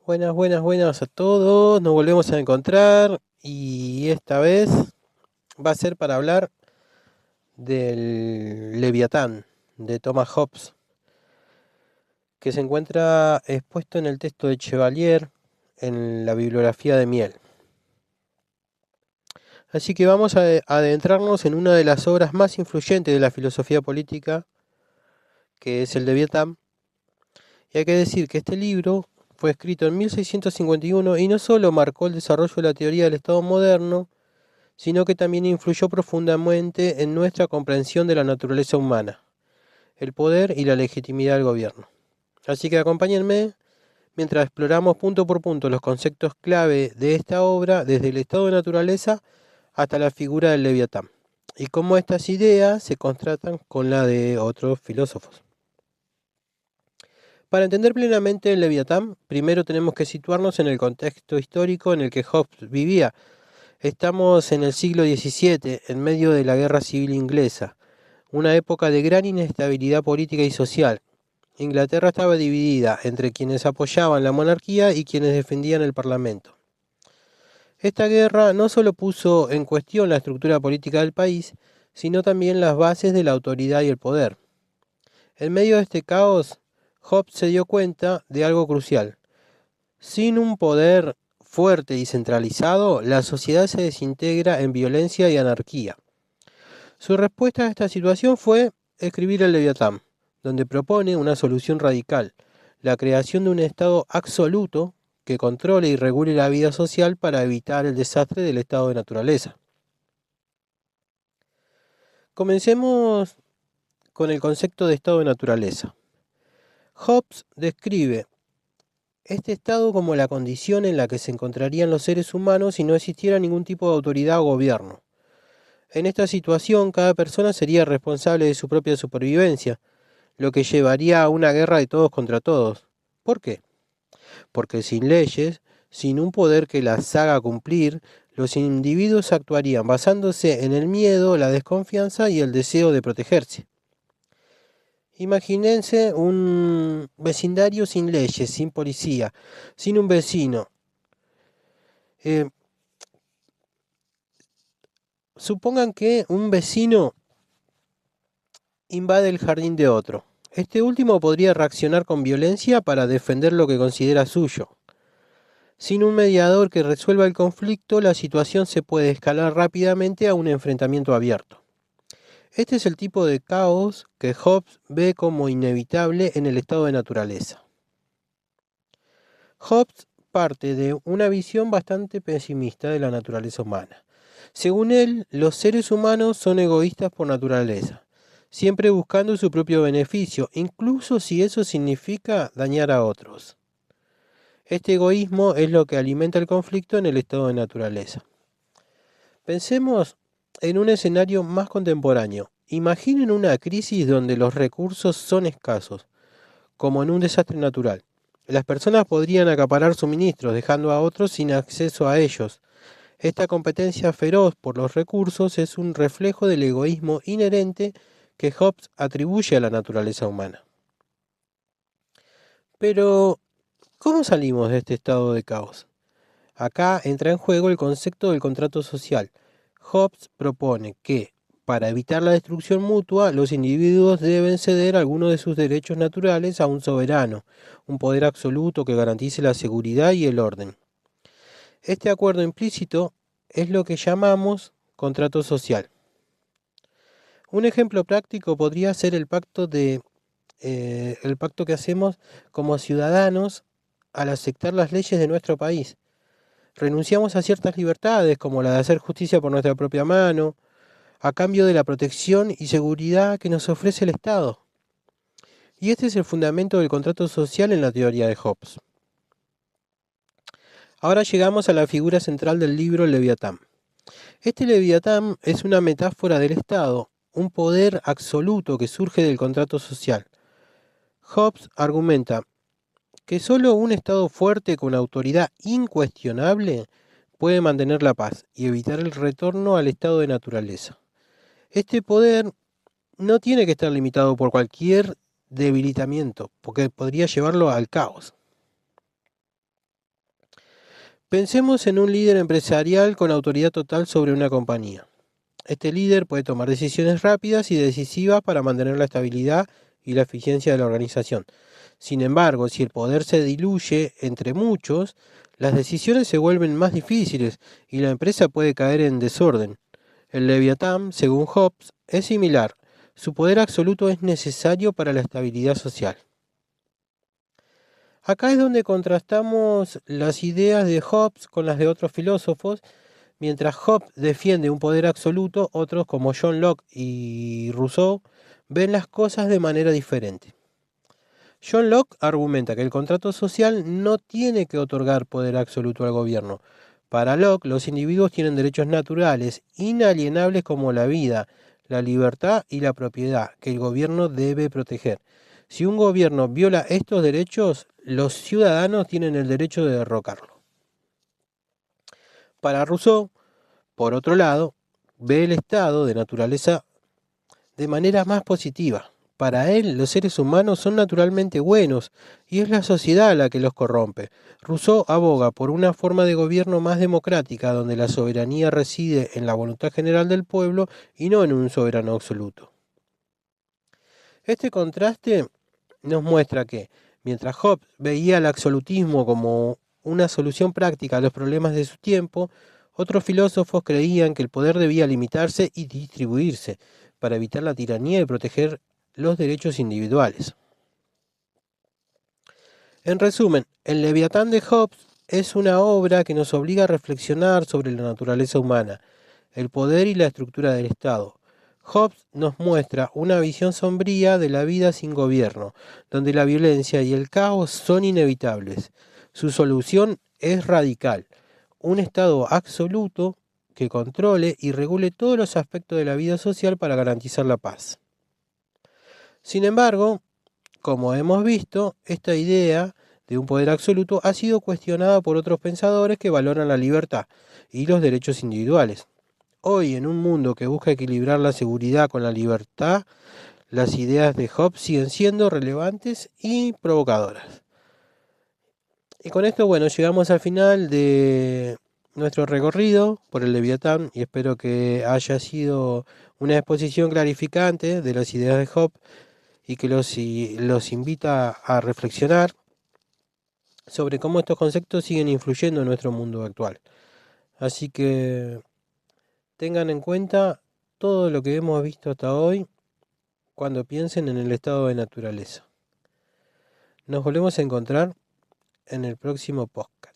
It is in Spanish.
Buenas, buenas, buenas a todos. Nos volvemos a encontrar y esta vez va a ser para hablar del Leviatán de Thomas Hobbes, que se encuentra expuesto en el texto de Chevalier en la bibliografía de Miel. Así que vamos a adentrarnos en una de las obras más influyentes de la filosofía política, que es el Leviatán. Y hay que decir que este libro fue escrito en 1651 y no solo marcó el desarrollo de la teoría del Estado moderno, sino que también influyó profundamente en nuestra comprensión de la naturaleza humana, el poder y la legitimidad del gobierno. Así que acompáñenme mientras exploramos punto por punto los conceptos clave de esta obra, desde el estado de naturaleza hasta la figura del Leviatán, y cómo estas ideas se contrastan con la de otros filósofos. Para entender plenamente el Leviatán, primero tenemos que situarnos en el contexto histórico en el que Hobbes vivía. Estamos en el siglo XVII, en medio de la Guerra Civil Inglesa, una época de gran inestabilidad política y social. Inglaterra estaba dividida entre quienes apoyaban la monarquía y quienes defendían el Parlamento. Esta guerra no solo puso en cuestión la estructura política del país, sino también las bases de la autoridad y el poder. En medio de este caos, Hobbes se dio cuenta de algo crucial. Sin un poder fuerte y centralizado, la sociedad se desintegra en violencia y anarquía. Su respuesta a esta situación fue escribir el Leviatán, donde propone una solución radical, la creación de un Estado absoluto que controle y regule la vida social para evitar el desastre del estado de naturaleza. Comencemos con el concepto de estado de naturaleza. Hobbes describe este estado como la condición en la que se encontrarían los seres humanos si no existiera ningún tipo de autoridad o gobierno. En esta situación, cada persona sería responsable de su propia supervivencia, lo que llevaría a una guerra de todos contra todos. ¿Por qué? Porque sin leyes, sin un poder que las haga cumplir, los individuos actuarían basándose en el miedo, la desconfianza y el deseo de protegerse. Imagínense un vecindario sin leyes, sin policía, sin un vecino. Eh, Supongan que un vecino invade el jardín de otro. Este último podría reaccionar con violencia para defender lo que considera suyo. Sin un mediador que resuelva el conflicto, la situación se puede escalar rápidamente a un enfrentamiento abierto. Este es el tipo de caos que Hobbes ve como inevitable en el estado de naturaleza. Hobbes parte de una visión bastante pesimista de la naturaleza humana. Según él, los seres humanos son egoístas por naturaleza, siempre buscando su propio beneficio, incluso si eso significa dañar a otros. Este egoísmo es lo que alimenta el conflicto en el estado de naturaleza. Pensemos en un escenario más contemporáneo. Imaginen una crisis donde los recursos son escasos, como en un desastre natural. Las personas podrían acaparar suministros, dejando a otros sin acceso a ellos. Esta competencia feroz por los recursos es un reflejo del egoísmo inherente que Hobbes atribuye a la naturaleza humana. Pero, ¿cómo salimos de este estado de caos? Acá entra en juego el concepto del contrato social. Hobbes propone que, para evitar la destrucción mutua, los individuos deben ceder algunos de sus derechos naturales a un soberano, un poder absoluto que garantice la seguridad y el orden. Este acuerdo implícito es lo que llamamos contrato social. Un ejemplo práctico podría ser el pacto que hacemos como ciudadanos al aceptar las leyes de nuestro país. Renunciamos a ciertas libertades, como la de hacer justicia por nuestra propia mano, a cambio de la protección y seguridad que nos ofrece el Estado. Y este es el fundamento del contrato social en la teoría de Hobbes. Ahora llegamos a la figura central del libro Leviatán. Este Leviatán es una metáfora del Estado, un poder absoluto que surge del contrato social. Hobbes argumenta que solo un Estado fuerte con autoridad incuestionable puede mantener la paz y evitar el retorno al estado de naturaleza. Este poder no tiene que estar limitado por cualquier debilitamiento, porque podría llevarlo al caos. Pensemos en un líder empresarial con autoridad total sobre una compañía. Este líder puede tomar decisiones rápidas y decisivas para mantener la estabilidad y la eficiencia de la organización. Sin embargo, si el poder se diluye entre muchos, las decisiones se vuelven más difíciles y la empresa puede caer en desorden. El Leviatán, según Hobbes, es similar. Su poder absoluto es necesario para la estabilidad social. Acá es donde contrastamos las ideas de Hobbes con las de otros filósofos. Mientras Hobbes defiende un poder absoluto, otros como John Locke y Rousseau ven las cosas de manera diferente. John Locke argumenta que el contrato social no tiene que otorgar poder absoluto al gobierno. Para Locke, los individuos tienen derechos naturales, inalienables como la vida, la libertad y la propiedad, que el gobierno debe proteger. Si un gobierno viola estos derechos, los ciudadanos tienen el derecho de derrocarlo. Para Rousseau, por otro lado, ve el estado de naturaleza de manera más positiva. Para él, los seres humanos son naturalmente buenos y es la sociedad la que los corrompe. Rousseau aboga por una forma de gobierno más democrática, donde la soberanía reside en la voluntad general del pueblo y no en un soberano absoluto. Este contraste nos muestra que, mientras Hobbes veía el absolutismo como una solución práctica a los problemas de su tiempo, otros filósofos creían que el poder debía limitarse y distribuirse para evitar la tiranía y proteger los derechos individuales. En resumen, el Leviatán de Hobbes es una obra que nos obliga a reflexionar sobre la naturaleza humana, el poder y la estructura del Estado. Hobbes nos muestra una visión sombría de la vida sin gobierno, donde la violencia y el caos son inevitables. Su solución es radical, un Estado absoluto que controle y regule todos los aspectos de la vida social para garantizar la paz. Sin embargo, como hemos visto, esta idea de un poder absoluto ha sido cuestionada por otros pensadores que valoran la libertad y los derechos individuales. Hoy, en un mundo que busca equilibrar la seguridad con la libertad, las ideas de Hobbes siguen siendo relevantes y provocadoras. Y con esto, bueno, llegamos al final de nuestro recorrido por el Leviatán y espero que haya sido una exposición clarificante de las ideas de Hobbes y que los invita a reflexionar sobre cómo estos conceptos siguen influyendo en nuestro mundo actual. Así que tengan en cuenta todo lo que hemos visto hasta hoy cuando piensen en el estado de naturaleza. Nos volvemos a encontrar en el próximo podcast.